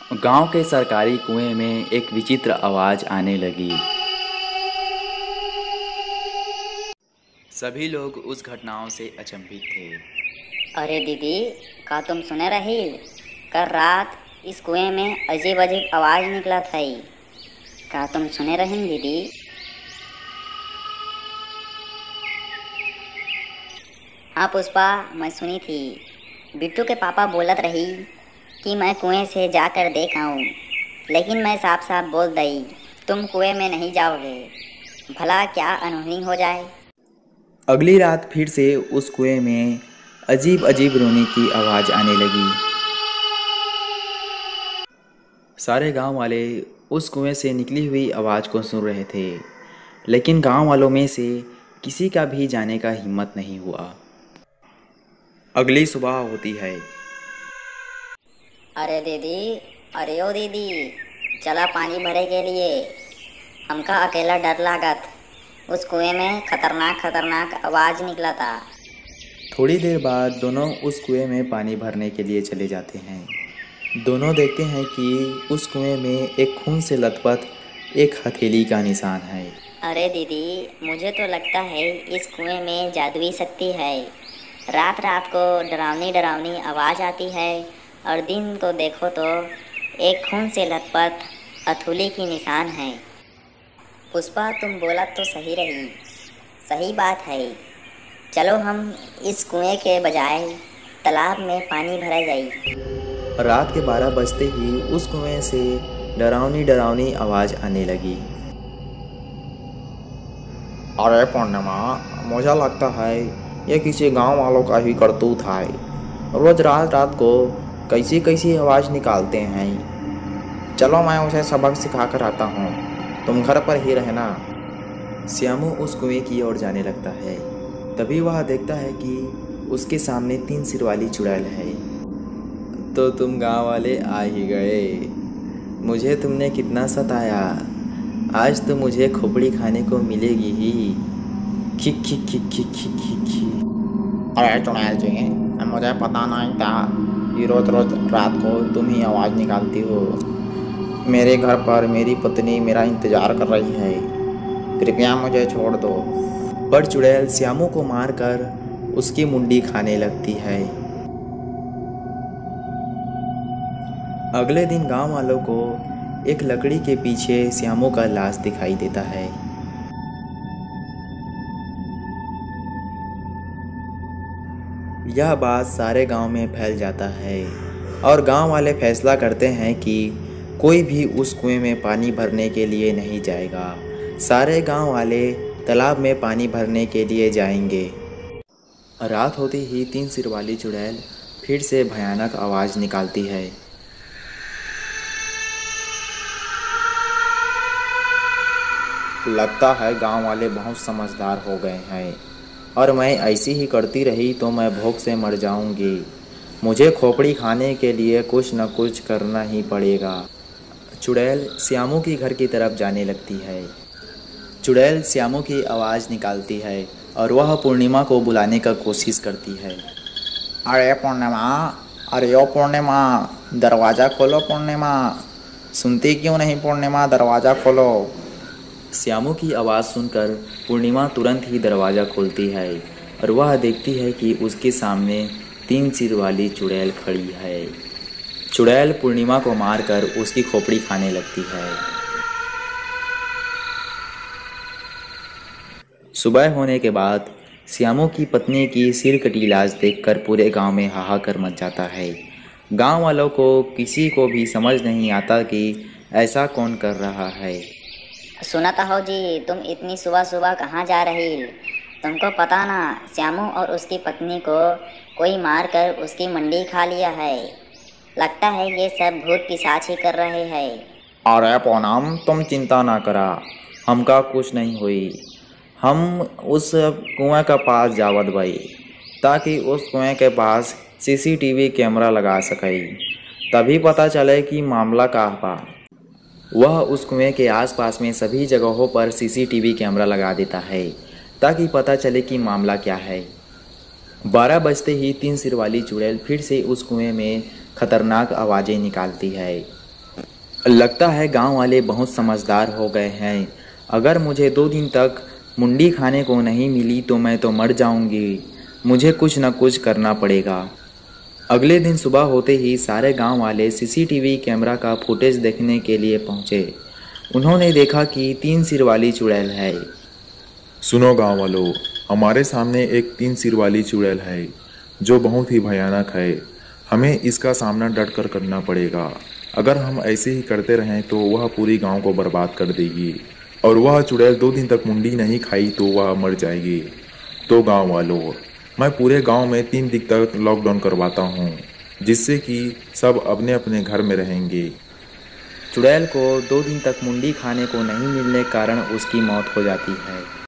गांव के सरकारी कुएं में एक विचित्र आवाज आने लगी। सभी लोग उस घटनाओं से अचंभित थे। अरे दीदी, का तुम सुने रही? कल रात इस कुएं में अजीब अजीब आवाज़ निकला था। का तुम सुने रही दीदी? हाँ पुष्पा, मैं सुनी थी। बिट्टू के पापा बोलत रही कि मैं कुएं से जाकर देख आऊँ, लेकिन मैं साफ साफ बोल दई तुम कुएं में नहीं जाओगे, भला क्या अनहोनी हो जाए। अगली रात फिर से उस कुएं में अजीब अजीब रोने की आवाज आने लगी। सारे गांव वाले उस कुएं से निकली हुई आवाज को सुन रहे थे, लेकिन गांव वालों में से किसी का भी जाने का हिम्मत नहीं हुआ। अगली सुबह होती है। अरे दीदी, अरे ओ दीदी, चला पानी भरे के लिए। हमका अकेला डर लागत। उस कुएं में खतरनाक खतरनाक आवाज़ निकला था। थोड़ी देर बाद दोनों उस कुएं में पानी भरने के लिए चले जाते हैं। दोनों देखते हैं कि उस कुएं में एक खून से लथपथ एक हथेली का निशान है। अरे दीदी, मुझे तो लगता है इस कुएं में जादुई शक्ति है। रात रात को डरावनी डरावनी आवाज़ आती है और दिन को देखो तो एक खून से लथपथ हथेली की निशान है। पुष्पा, तुम बोला तो सही रही, सही बात है। चलो हम इस कुएं के बजाय तालाब में पानी भरा जाए। रात के 12 बजते ही उस कुएं से डरावनी डरावनी आवाज़ आने लगी। अरे पूर्णिमा, मुझे लगता है ये किसी गांव वालों का ही करतूत है। रोज रात रात को कैसी कैसी आवाज़ निकालते हैं। चलो मैं उसे सबक सिखा कर आता हूँ, तुम घर पर ही रहना। श्यामू उस कुएं की ओर जाने लगता है। तभी वह देखता है कि उसके सामने 3 सिर वाली चुड़ैल है। तो तुम गांव वाले आ ही गए। मुझे तुमने कितना सताया, आज तो मुझे खोपड़ी खाने को मिलेगी ही। खिक खिक खिक खिक खिक खिक खिक। अरे चुड़ैल जी, मुझे पता नहीं था कि रोज रोज रात को तुम ही आवाज़ निकालती हो। मेरे घर पर मेरी पत्नी मेरा इंतज़ार कर रही है, कृपया मुझे छोड़ दो। पर चुड़ैल श्यामू को मारकर उसकी मुंडी खाने लगती है। अगले दिन गांव वालों को एक लकड़ी के पीछे श्यामू का लाश दिखाई देता है। यह बात सारे गांव में फैल जाता है और गांव वाले फैसला करते हैं कि कोई भी उस कुएं में पानी भरने के लिए नहीं जाएगा। सारे गांव वाले तालाब में पानी भरने के लिए जाएंगे। रात होते ही 3 सिर वाली चुड़ैल फिर से भयानक आवाज़ निकालती है। लगता है गांव वाले बहुत समझदार हो गए हैं, और मैं ऐसी ही करती रही तो मैं भूख से मर जाऊंगी। मुझे खोपड़ी खाने के लिए कुछ न कुछ करना ही पड़ेगा। चुड़ैल श्यामू की घर की तरफ जाने लगती है। चुड़ैल श्यामू की आवाज़ निकालती है और वह पूर्णिमा को बुलाने का कोशिश करती है। अरे पूर्णिमा, अरे ओ पूर्णिमा, दरवाज़ा खोलो पूर्णिमा। सुनती क्यों नहीं पूर्णिमा, दरवाज़ा खोलो। श्यामू की आवाज़ सुनकर पूर्णिमा तुरंत ही दरवाज़ा खोलती है और वह देखती है कि उसके सामने 3 सिर वाली चुड़ैल खड़ी है। चुड़ैल पूर्णिमा को मारकर उसकी खोपड़ी खाने लगती है। सुबह होने के बाद श्यामू की पत्नी की सिर कटी लाश देखकर पूरे गांव में हाहाकार मच जाता है। गांव वालों को किसी को भी समझ नहीं आता कि ऐसा कौन कर रहा है। सुनता हो जी, तुम इतनी सुबह सुबह कहाँ जा रही? तुमको पता ना, श्यामू और उसकी पत्नी को कोई मार कर उसकी मंडी खा लिया है। लगता है ये सब भूत पिशाच ही कर रहे हैं। अरे पूनम, तुम चिंता ना करा, हमका कुछ नहीं हुई। हम उस कुएं के पास जावत भाई, ताकि उस कुएं के पास सीसीटीवी कैमरा लगा सके, तभी पता चले कि मामला का बा। वह उस कुएं के आसपास में सभी जगहों पर सीसीटीवी कैमरा लगा देता है ताकि पता चले कि मामला क्या है। 12 बजते ही 3 सिर वाली चुड़ैल फिर से उस कुएं में खतरनाक आवाज़ें निकालती है लगता है गांव वाले बहुत समझदार हो गए हैं। अगर मुझे 2 दिन तक मुंडी खाने को नहीं मिली तो मैं तो मर जाऊंगी। मुझे कुछ न कुछ करना पड़ेगा। अगले दिन सुबह होते ही सारे गांव वाले सीसीटीवी कैमरा का फुटेज देखने के लिए पहुंचे। उन्होंने देखा कि 3 सिर वाली चुड़ैल है। सुनो गांव वालों, हमारे सामने एक 3 सिर वाली चुड़ैल है जो बहुत ही भयानक है। हमें इसका सामना डट कर करना पड़ेगा। अगर हम ऐसे ही करते रहें तो वह पूरी गांव को बर्बाद कर देगी और वह चुड़ैल 2 दिन तक मुंडी नहीं खाई तो वह मर जाएगी। तो गांव वालों, मैं पूरे गांव में 3 दिन तक लॉकडाउन करवाता हूं, जिससे कि सब अपने अपने घर में रहेंगे। चुड़ैल को 2 दिन तक मुंडी खाने को नहीं मिलने के कारण उसकी मौत हो जाती है।